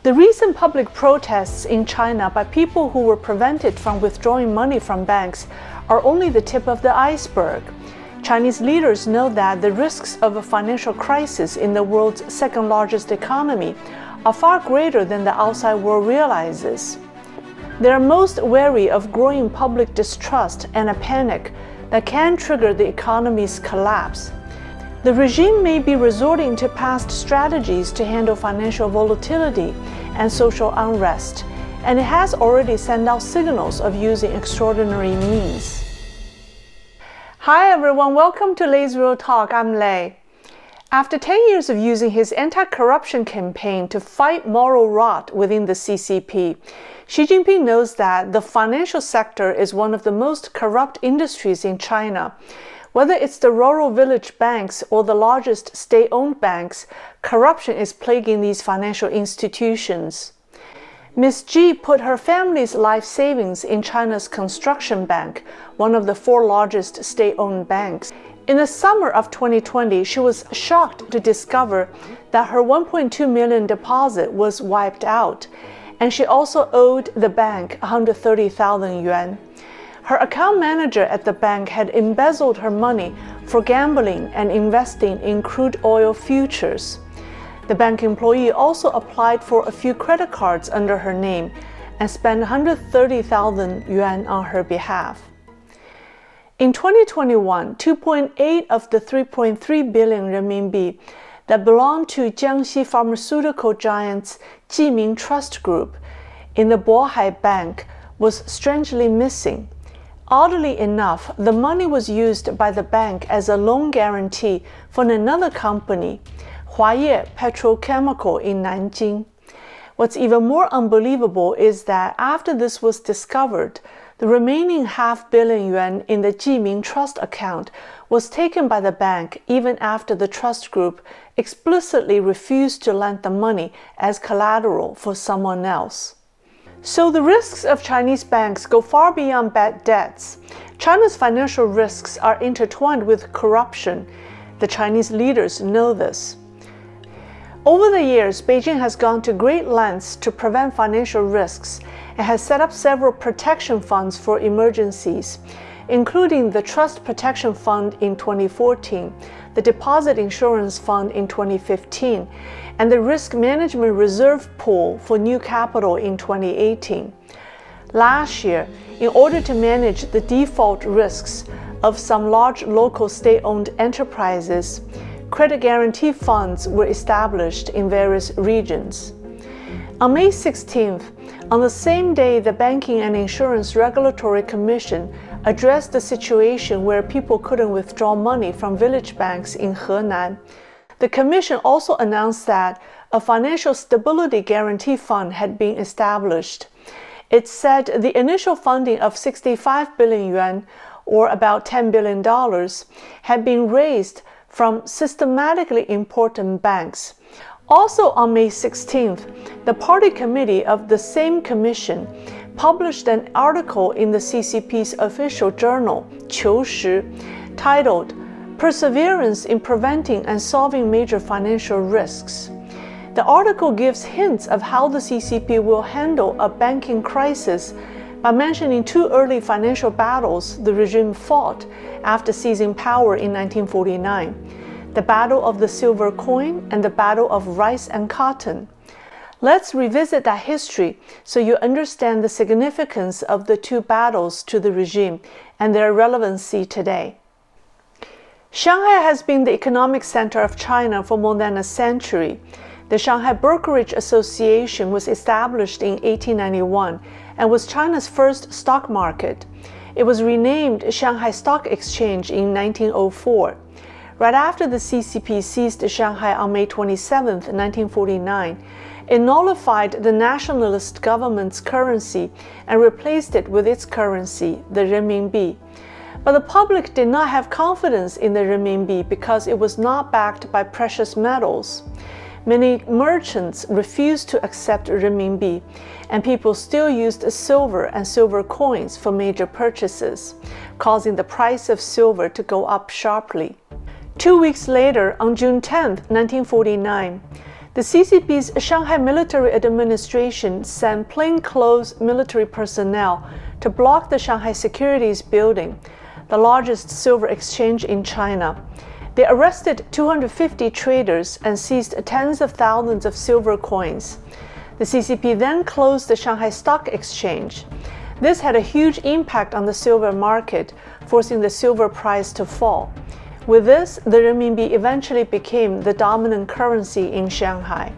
The recent public protests in China by people who were prevented from withdrawing money from banks are only the tip of the iceberg. Chinese leaders know that the risks of a financial crisis in the world's second-largest economy are far greater than the outside world realizes. They are most wary of growing public distrust and a panic that can trigger the economy's collapse. The regime may be resorting to past strategies to handle financial volatility and social unrest, and it has already sent out signals of using extraordinary means. Hi everyone, welcome to Lei's Real Talk. I'm Lei. After 10 years of using his anti-corruption campaign to fight moral rot within the CCP, Xi Jinping knows that the financial sector is one of the most corrupt industries in China. Whether it's the rural village banks or the largest state-owned banks, corruption is plaguing these financial institutions. Ms. Ji put her family's life savings in China's construction bank, one of the 4 largest state-owned banks. In the summer of 2020, she was shocked to discover that her 1.2 million deposit was wiped out, and she also owed the bank 130,000 yuan. Her account manager at the bank had embezzled her money for gambling and investing in crude oil futures. The bank employee also applied for a few credit cards under her name and spent 130,000 yuan on her behalf. In 2021, 2.8 of the 3.3 billion renminbi that belonged to Jiangxi pharmaceutical giant's Jiming Trust Group in the Bohai Bank was strangely missing. Oddly enough, the money was used by the bank as a loan guarantee for another company, Huaye Petrochemical in Nanjing. What's even more unbelievable is that after this was discovered, the remaining $500 million in the Jiming Trust account was taken by the bank even after the trust group explicitly refused to lend the money as collateral for someone else. So the risks of Chinese banks go far beyond bad debts. China's financial risks are intertwined with corruption. The Chinese leaders know this. Over the years, Beijing has gone to great lengths to prevent financial risks and has set up several protection funds for emergencies, including the Trust Protection Fund in 2014, the Deposit Insurance Fund in 2015, and the Risk Management Reserve Pool for new capital in 2018. Last year, in order to manage the default risks of some large local state-owned enterprises, credit guarantee funds were established in various regions. On May 16th, on the same day the Banking and Insurance Regulatory Commission addressed the situation where people couldn't withdraw money from village banks in Henan, the Commission also announced that a Financial Stability Guarantee Fund had been established. It said the initial funding of 65 billion yuan, or about $10 billion, had been raised from systematically important banks. Also on May 16th, the Party Committee of the same commission published an article in the CCP's official journal, 求实, titled Perseverance in Preventing and Solving Major Financial Risks. The article gives hints of how the CCP will handle a banking crisis by mentioning 2 early financial battles the regime fought after seizing power in 1949, the Battle of the Silver Coin and the Battle of Rice and Cotton. Let's revisit that history so you understand the significance of the 2 battles to the regime and their relevancy today. Shanghai has been the economic center of China for more than a century. The Shanghai Brokerage Association was established in 1891 and was China's first stock market. It was renamed Shanghai Stock Exchange in 1904. Right after the CCP seized Shanghai on May 27, 1949, it nullified the nationalist government's currency and replaced it with its currency, the renminbi. But the public did not have confidence in the renminbi because it was not backed by precious metals. Many merchants refused to accept renminbi, and people still used silver and silver coins for major purchases, causing the price of silver to go up sharply. 2 weeks later, on June 10, 1949, The CCP's Shanghai Military Administration sent plainclothes military personnel to block the Shanghai Securities Building, the largest silver exchange in China. They arrested 250 traders and seized tens of thousands of silver coins. The CCP then closed the Shanghai Stock Exchange. This had a huge impact on the silver market, forcing the silver price to fall. With this, the renminbi eventually became the dominant currency in Shanghai.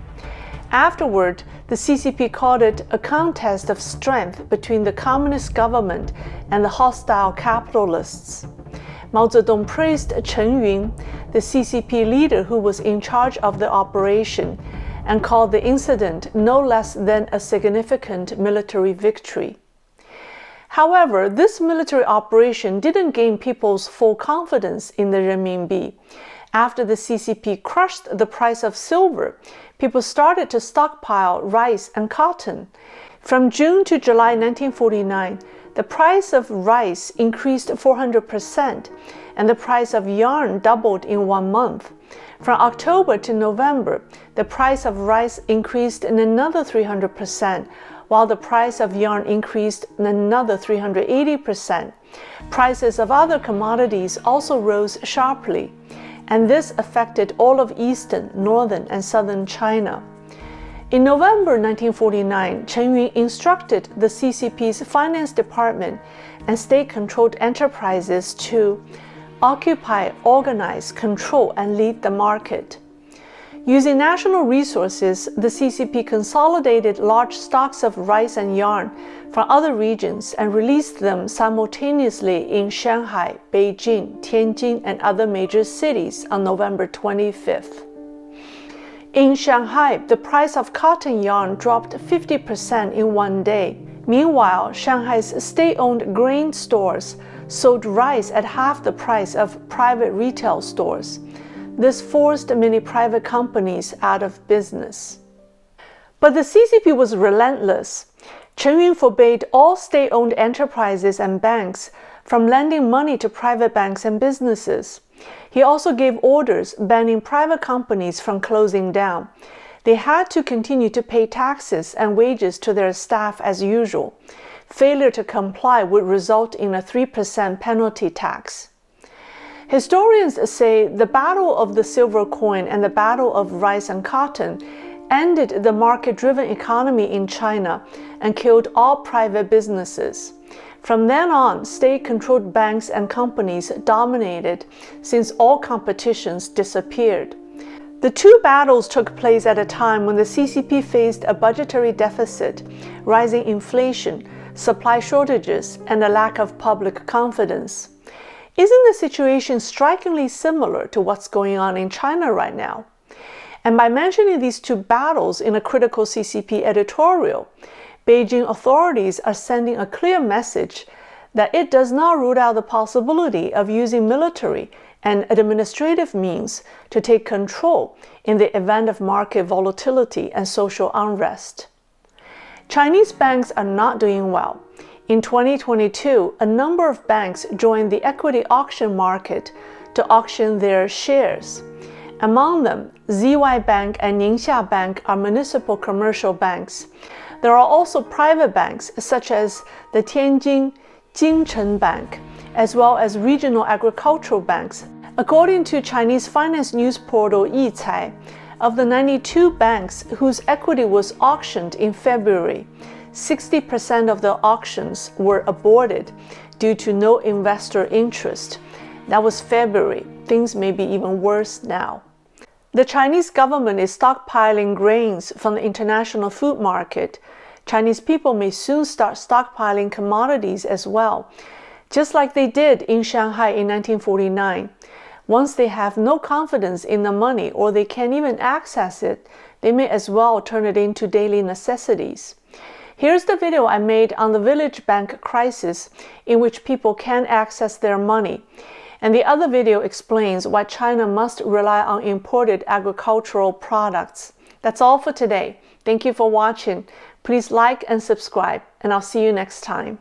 Afterward, the CCP called it a contest of strength between the communist government and the hostile capitalists. Mao Zedong praised Chen Yun, the CCP leader who was in charge of the operation, and called the incident no less than a significant military victory. However, this military operation didn't gain people's full confidence in the renminbi. After the CCP crushed the price of silver, people started to stockpile rice and cotton. From June to July 1949, the price of rice increased 400%, and the price of yarn doubled in 1 month. From October to November, the price of rice increased in another 300%, while the price of yarn increased another 380%. Prices of other commodities also rose sharply, and this affected all of eastern, northern, and southern China. In November 1949, Chen Yun instructed the CCP's finance department and state-controlled enterprises to occupy, organize, control, and lead the market. Using national resources, the CCP consolidated large stocks of rice and yarn from other regions and released them simultaneously in Shanghai, Beijing, Tianjin, and other major cities on November 25th. In Shanghai, the price of cotton yarn dropped 50% in 1 day. Meanwhile, Shanghai's state-owned grain stores sold rice at half the price of private retail stores. This forced many private companies out of business. But the CCP was relentless. Chen Yun forbade all state-owned enterprises and banks from lending money to private banks and businesses. He also gave orders banning private companies from closing down. They had to continue to pay taxes and wages to their staff as usual. Failure to comply would result in a 3% penalty tax. Historians say the battle of the silver coin and the battle of rice and cotton ended the market-driven economy in China and killed all private businesses. From then on, state-controlled banks and companies dominated since all competitions disappeared. The two battles took place at a time when the CCP faced a budgetary deficit, rising inflation, supply shortages, and a lack of public confidence. Isn't the situation strikingly similar to what's going on in China right now? And by mentioning these two battles in a critical CCP editorial, Beijing authorities are sending a clear message that it does not rule out the possibility of using military and administrative means to take control in the event of market volatility and social unrest. Chinese banks are not doing well. In 2022, a number of banks joined the equity auction market to auction their shares. Among them, ZY Bank and Ningxia Bank are municipal commercial banks. There are also private banks such as the Tianjin Jingchen Bank, as well as regional agricultural banks. According to Chinese finance news portal Yicai, of the 92 banks whose equity was auctioned in February, 60% of the auctions were aborted due to no investor interest. That was February. Things may be even worse now. The Chinese government is stockpiling grains from the international food market. Chinese people may soon start stockpiling commodities as well, just like they did in Shanghai in 1949. Once they have no confidence in the money or they can't even access it, they may as well turn it into daily necessities. Here's the video I made on the village bank crisis in which people can't access their money. And the other video explains why China must rely on imported agricultural products. That's all for today. Thank you for watching. Please like and subscribe, and I'll see you next time.